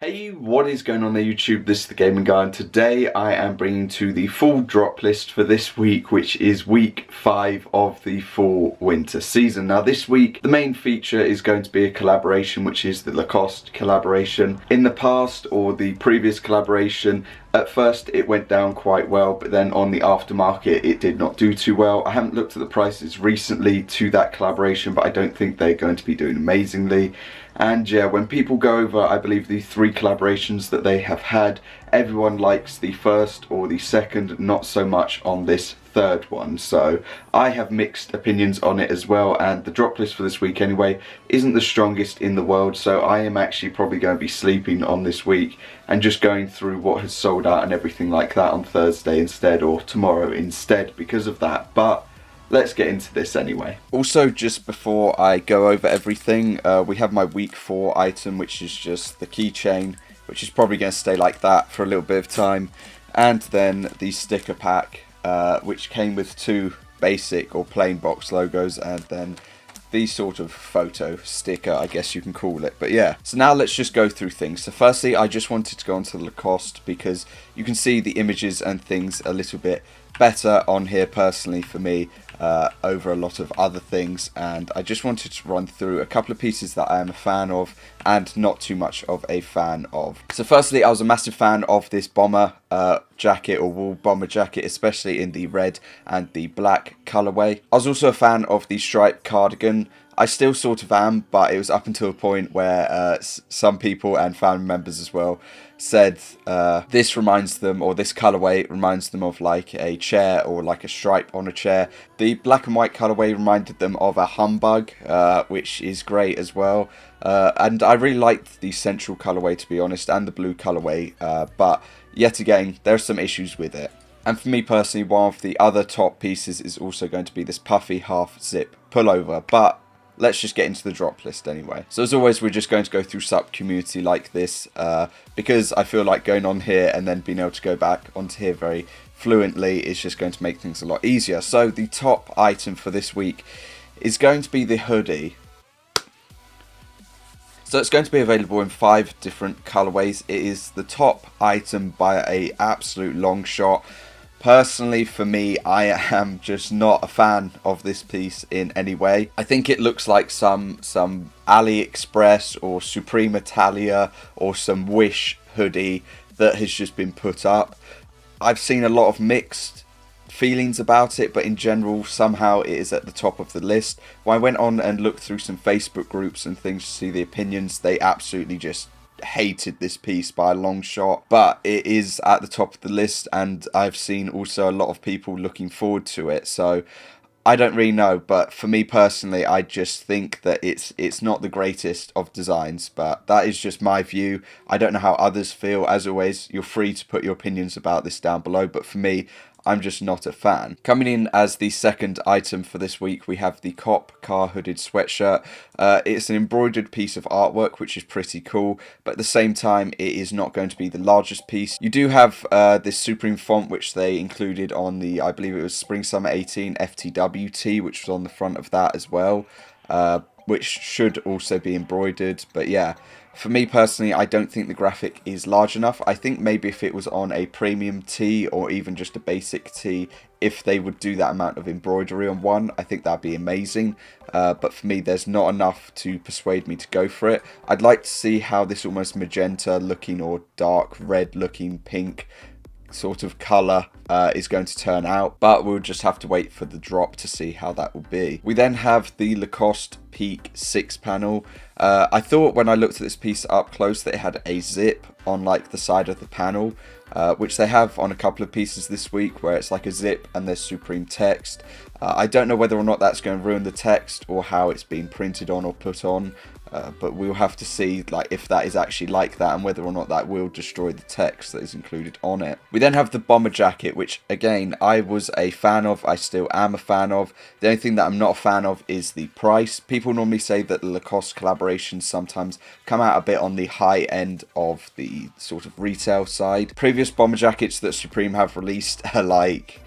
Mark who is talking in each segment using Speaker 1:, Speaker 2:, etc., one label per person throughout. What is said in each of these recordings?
Speaker 1: Hey, what is going on there YouTube? This is the Gaming Guy, and today I am bringing to the full drop list for this week, which is week 5 of the fall winter season. Now this week the main feature is going to be a collaboration, which is the Lacoste collaboration. In the past, or the previous collaboration, at first it went down quite well, but then on the aftermarket it did not do too well. I haven't looked at the prices recently to that collaboration, but I don't think they're going to be doing amazingly. And yeah, when people go over, I believe, the 3 collaborations that they have had, everyone likes the first or the second, not so much on this third one. So I have mixed opinions on it as well, and the drop list for this week anyway isn't the strongest in the world, so I am actually probably going to be sleeping on this week and just going through what has sold out and everything like that on Thursday instead, or tomorrow instead, because of that. But let's get into this anyway. Also, just before I go over everything, we have my week 4 item, which is just the keychain, which is probably going to stay like that for a little bit of time, and then the sticker pack, which came with 2 basic or plain box logos, and then the sort of photo sticker, I guess you can call it. But yeah, so now let's just go through things. So firstly, I just wanted to go onto Lacoste because you can see the images and things a little bit better on here personally for me, over a lot of other things, and I just wanted to run through a couple of pieces that I am a fan of and not too much of a fan of. So firstly, I was a massive fan of this bomber jacket, or wool bomber jacket, especially in the red and the black colorway. I was also a fan of the striped cardigan. I still sort of am, but it was up until a point where some people and family members as well said this reminds them, or this colorway reminds them of like a chair or like a stripe on a chair. The black and white colorway reminded them of a humbug, which is great as well. And I really liked the central colorway, to be honest, and the blue colorway, but yet again, there are some issues with it. And for me personally, one of the other top pieces is also going to be this puffy half zip pullover, but let's just get into the drop list anyway. So as always, we're just going to go through sub community like this, because I feel like going on here and then being able to go back onto here very fluently is just going to make things a lot easier. So the top item for this week is going to be the hoodie. So it's going to be available in 5 different colorways. It is the top item by a absolute long shot. Personally, for me, I am just not a fan of this piece in any way. I think it looks like some AliExpress or Supreme Italia or some Wish hoodie that has just been put up. I've seen a lot of mixed feelings about it, but in general, somehow it is at the top of the list. When I went on and looked through some Facebook groups and things to see the opinions, they absolutely just hated this piece by a long shot, but it is at the top of the list, and I've seen also a lot of people looking forward to it. So I don't really know, but for me personally, I just think that it's not the greatest of designs, but that is just my view. I don't know how others feel. As always, you're free to put your opinions about this down below, but for me, I'm just not a fan. Coming in as the second item for this week, we have the Cop Car Hooded Sweatshirt. It's an embroidered piece of artwork, which is pretty cool, but at the same time, it is not going to be the largest piece. You do have this Supreme font, which they included on the, I believe it was Spring Summer 18 FTWT, which was on the front of that as well, which should also be embroidered. But yeah, for me personally, I don't think the graphic is large enough. I think maybe if it was on a premium tee or even just a basic tee, if they would do that amount of embroidery on one, I think that'd be amazing. But for me, there's not enough to persuade me to go for it. I'd like to see how this almost magenta looking or dark red looking pink sort of colour is going to turn out, but we'll just have to wait for the drop to see how that will be. We then have the Lacoste Peak 6 panel. I thought when I looked at this piece up close that it had a zip on like the side of the panel, which they have on a couple of pieces this week where it's like a zip and there's Supreme text. I don't know whether or not that's going to ruin the text or how it's been printed on or put on. But we'll have to see like if that is actually like that and whether or not that will destroy the text that is included on it. We then have the bomber jacket, which again I was a fan of, I still am a fan of. The only thing that I'm not a fan of is the price. People normally say that the Lacoste collaborations sometimes come out a bit on the high end of the sort of retail side. Previous bomber jackets that Supreme have released are like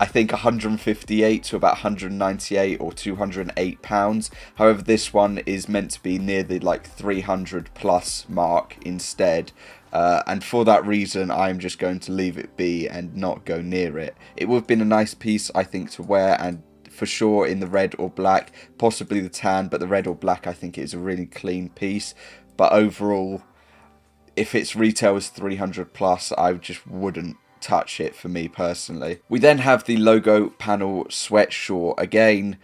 Speaker 1: I think 158 to about 198 or 208 pounds. However, this one is meant to be near the like 300 plus mark instead. And for that reason, I'm just going to leave it be and not go near it. It would have been a nice piece, I think, to wear, and for sure in the red or black, possibly the tan, but the red or black I think is a really clean piece. But overall, if its retail is 300 plus, I just wouldn't touch it for me personally. We then have the logo panel sweatshort. Again,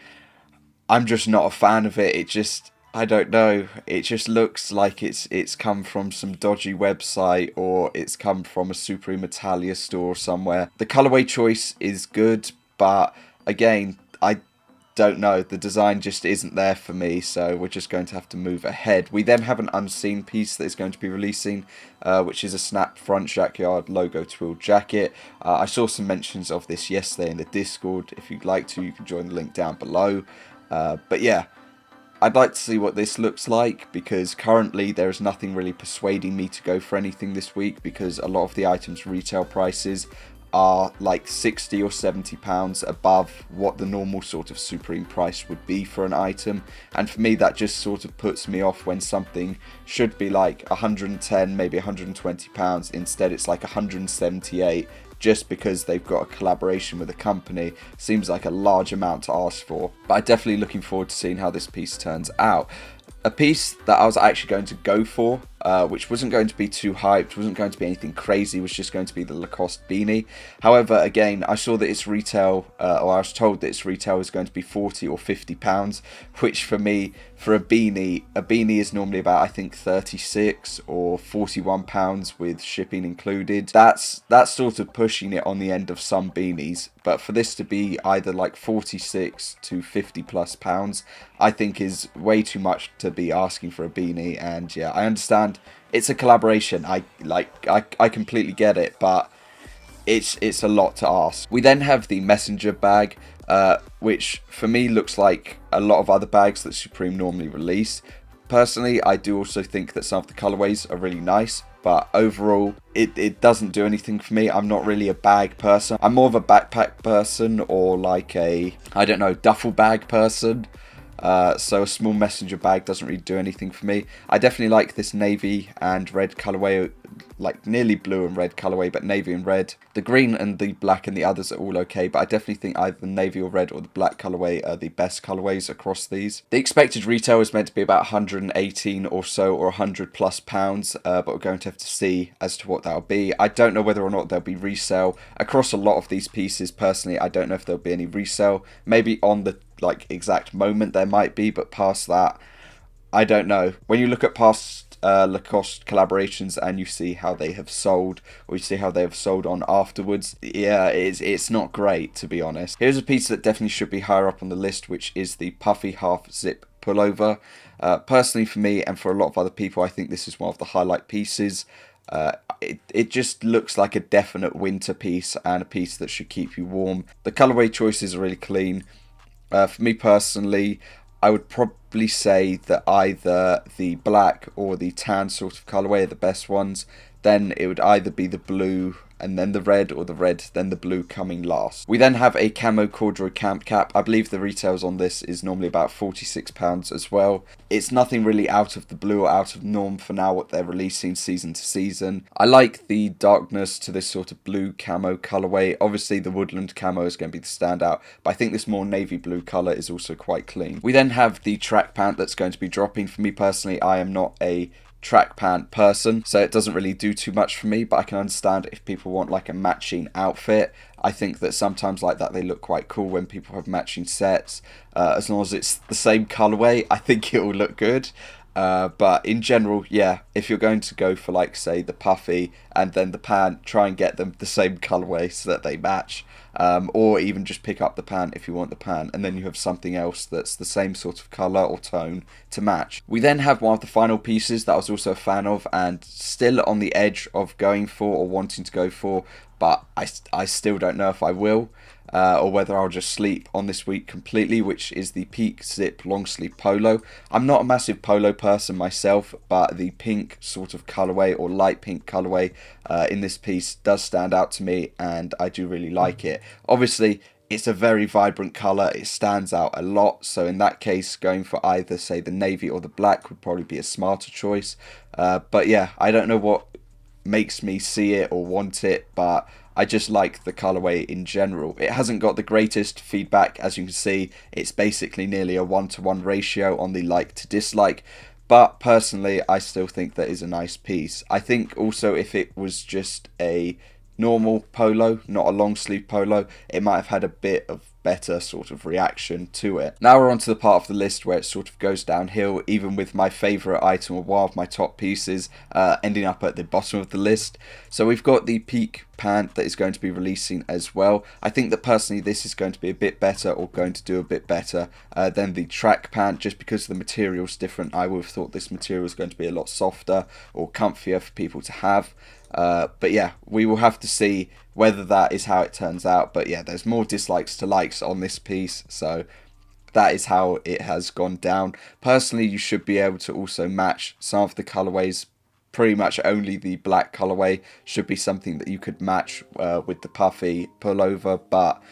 Speaker 1: I'm just not a fan of it. It just, I don't know, it just looks like it's come from some dodgy website, or it's come from a Supreme Italia store somewhere. The colorway choice is good, but again, I don't know, the design just isn't there for me, so we're just going to have to move ahead. We then have an unseen piece that is going to be releasing, which is a snap front jackyard logo twill jacket. I saw some mentions of this yesterday in the Discord. If you'd like to, you can join the link down below. But yeah, I'd like to see what this looks like, because currently there is nothing really persuading me to go for anything this week, because a lot of the items' retail prices are like 60 or 70 pounds above what the normal sort of Supreme price would be for an item, and for me that just sort of puts me off when something should be like 110, maybe 120 pounds. Instead it's like 178, just because they've got a collaboration with a company. Seems like a large amount to ask for, but I'm definitely looking forward to seeing how this piece turns out. A piece that I was actually going to go for, which wasn't going to be too hyped, wasn't going to be anything crazy, was just going to be the Lacoste beanie. However, again, I saw that its retail, or I was told that its retail was going to be 40 or 50 pounds, which for me, for a beanie is normally about, I think, 36 or 41 pounds with shipping included. That's sort of pushing it on the end of some beanies, but for this to be either like 46 to 50 plus pounds, I think is way too much to be asking for a beanie. And yeah, I understand it's a collaboration. I completely get it, but it's a lot to ask. We then have the messenger bag, which for me looks like a lot of other bags that Supreme normally release. Personally, I do also think that some of the colorways are really nice, but overall it doesn't do anything for me. I'm not really a bag person. I'm more of a backpack person, or like a, I don't know, duffel bag person. So a small messenger bag doesn't really do anything for me. I definitely like this navy and red colorway, like nearly blue and red colorway, but navy and red. The green and the black and the others are all okay, but I definitely think either the navy or red or the black colorway are the best colorways across these. The expected retail is meant to be about 118 or so, or 100 plus pounds, but we're going to have to see as to what that'll be. I don't know whether or not there'll be resale across a lot of these pieces. Personally, I don't know if there'll be any resale. Maybe on the like exact moment there might be, but past that, I don't know. When you look at past Lacoste collaborations and you see how they have sold, or you see how they have sold on afterwards, yeah, it's not great, to be honest. Here's a piece that definitely should be higher up on the list, which is the puffy half zip pullover. Personally, for me and for a lot of other people, I think this is one of the highlight pieces. It just looks like a definite winter piece, and a piece that should keep you warm. The colorway choices are really clean. For me personally, I would probably say that either the black or the tan sort of colourway are the best ones. Then it would either be the blue and then the red, or the red then the blue coming last. We then have a camo corduroy camp cap. I believe the retails on this is normally about £46 as well. It's nothing really out of the blue or out of norm for now what they're releasing season to season. I like the darkness to this sort of blue camo colourway. Obviously the woodland camo is going to be the standout, but I think this more navy blue colour is also quite clean. We then have the track pant that's going to be dropping. For me personally, I am not a track pant person, so it doesn't really do too much for me, but I can understand if people want like a matching outfit. I think that sometimes like that they look quite cool when people have matching sets. As long as it's the same colorway, I think it will look good. But in general, yeah, if you're going to go for like say the puffy and then the pant, try and get them the same colorway so that they match. Or even just pick up the pant if you want the pant, and then you have something else that's the same sort of colour or tone to match. We then have one of the final pieces that I was also a fan of and still on the edge of going for or wanting to go for, but I still don't know if I will. or whether I'll just sleep on this week completely, which is the Peak Zip long sleeve polo. I'm not a massive polo person myself, but the pink sort of colourway or light pink colourway in this piece does stand out to me, and I do really like it. Obviously, it's a very vibrant colour, it stands out a lot, so in that case going for either, say, the navy or the black would probably be a smarter choice. But yeah, I don't know what makes me see it or want it, but I just like the colourway in general. It hasn't got the greatest feedback, as you can see. It's basically nearly a 1-to-1 ratio on the like to dislike, but personally I still think that is a nice piece. I think also if it was just a normal polo, not a long sleeve polo, it might have had a bit of better sort of reaction to it. Now we're on to the part of the list where it sort of goes downhill, even with my favourite item or one of my top pieces ending up at the bottom of the list. So we've got the Peak pant that is going to be releasing as well. I think that personally this is going to be a bit better, or going to do a bit better than the track pant, just because the material's different. I would have thought this material is going to be a lot softer or comfier for people to have. But yeah, we will have to see whether that is how it turns out. But yeah, there's more dislikes to likes on this piece, so that is how it has gone down. Personally, you should be able to also match some of the colorways. Pretty much only the black colorway should be something that you could match with the puffy pullover, but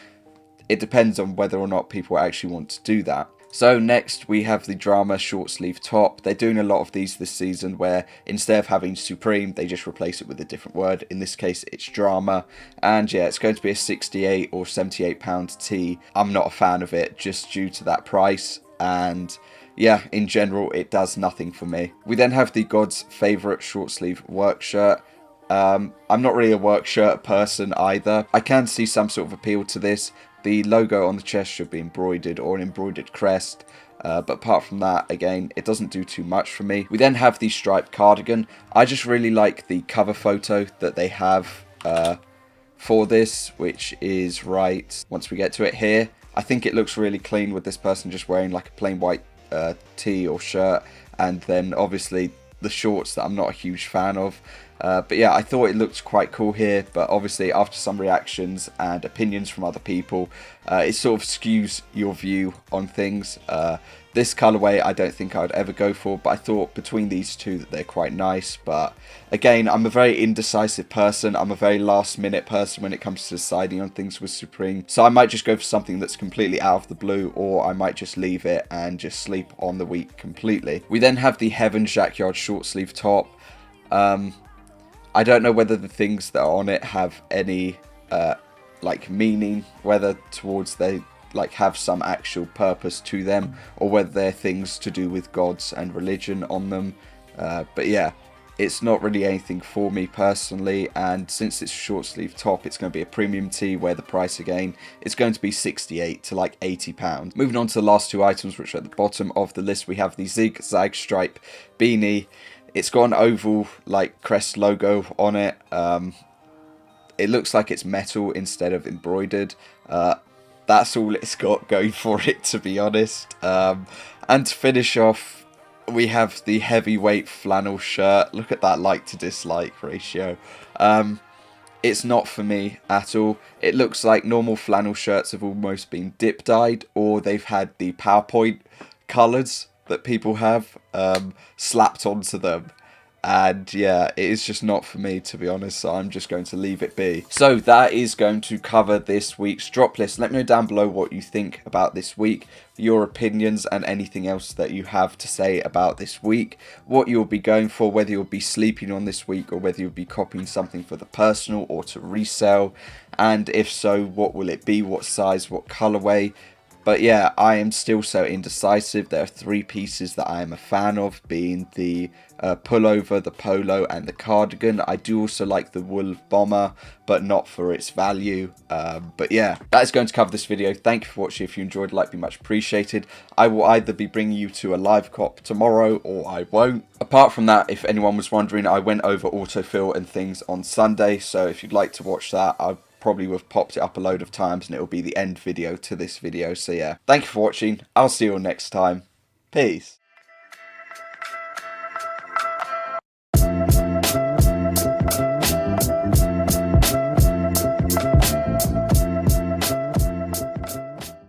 Speaker 1: it depends on whether or not people actually want to do that. So next we have the Drama short sleeve top. They're doing a lot of these this season where instead of having Supreme, they just replace it with a different word. In this case, it's Drama. And yeah, it's going to be a 68 or 78 pound tee. I'm not a fan of it just due to that price. And yeah, in general, it does nothing for me. We then have the God's favourite short sleeve work shirt. I'm not really a work shirt person either. I can see some sort of appeal to this. The logo on the chest should be embroidered, or an embroidered crest. But apart from that, again, it doesn't do too much for me. We then have the striped cardigan. I just really like the cover photo that they have for this, which is right once we get to it here. I think it looks really clean with this person just wearing like a plain white tee or shirt, and then obviously the shorts that I'm not a huge fan of. But yeah, I thought it looked quite cool here, but obviously after some reactions and opinions from other people, it sort of skews your view on things. This colourway I don't think I would ever go for, but I thought between these two that they're quite nice. But again, I'm a very indecisive person. I'm a very last minute person when it comes to deciding on things with Supreme. So I might just go for something that's completely out of the blue, or I might just leave it and just sleep on the week completely. We then have the Heaven Jackyard short sleeve top. I don't know whether the things that are on it have any like meaning, whether towards they like have some actual purpose to them, or whether they're things to do with gods and religion on them. But yeah, it's not really anything for me personally, and since it's a short sleeve top, it's going to be a premium tee where the price again is going to be 68 to like £80. Moving on to the last two items, which are at the bottom of the list, we have the Zigzag Stripe beanie. It's got an oval like crest logo on it. It looks like it's metal instead of embroidered. That's all it's got going for it, to be honest. And to finish off, we have the heavyweight flannel shirt. Look at that like to dislike ratio. It's not for me at all. It looks like normal flannel shirts have almost been dip dyed, or they've had the PowerPoint colours that people have slapped onto them. And yeah, it is just not for me, to be honest, so I'm just going to leave it be. So that is going to cover this week's drop list. Let me know down below what you think about this week, your opinions, and anything else that you have to say about this week. What you'll be going for, whether you'll be sleeping on this week, or whether you'll be copying something for the personal or to resell. And if so, what will it be? What size? What colourway? But yeah, I am still so indecisive. There are three pieces that I am a fan of, being the pullover, the polo, and the cardigan. I do also like the wool bomber, but not for its value. But yeah, that is going to cover this video. Thank you for watching. If you enjoyed, like, be much appreciated. I will either be bringing you to a live cop tomorrow, or I won't. Apart from that, if anyone was wondering, I went over autofill and things on Sunday, so if you'd like to watch that, I probably would have popped it up a load of times, and it will be the end video to this video. So yeah, thank you for watching. I'll see you all next time. Peace.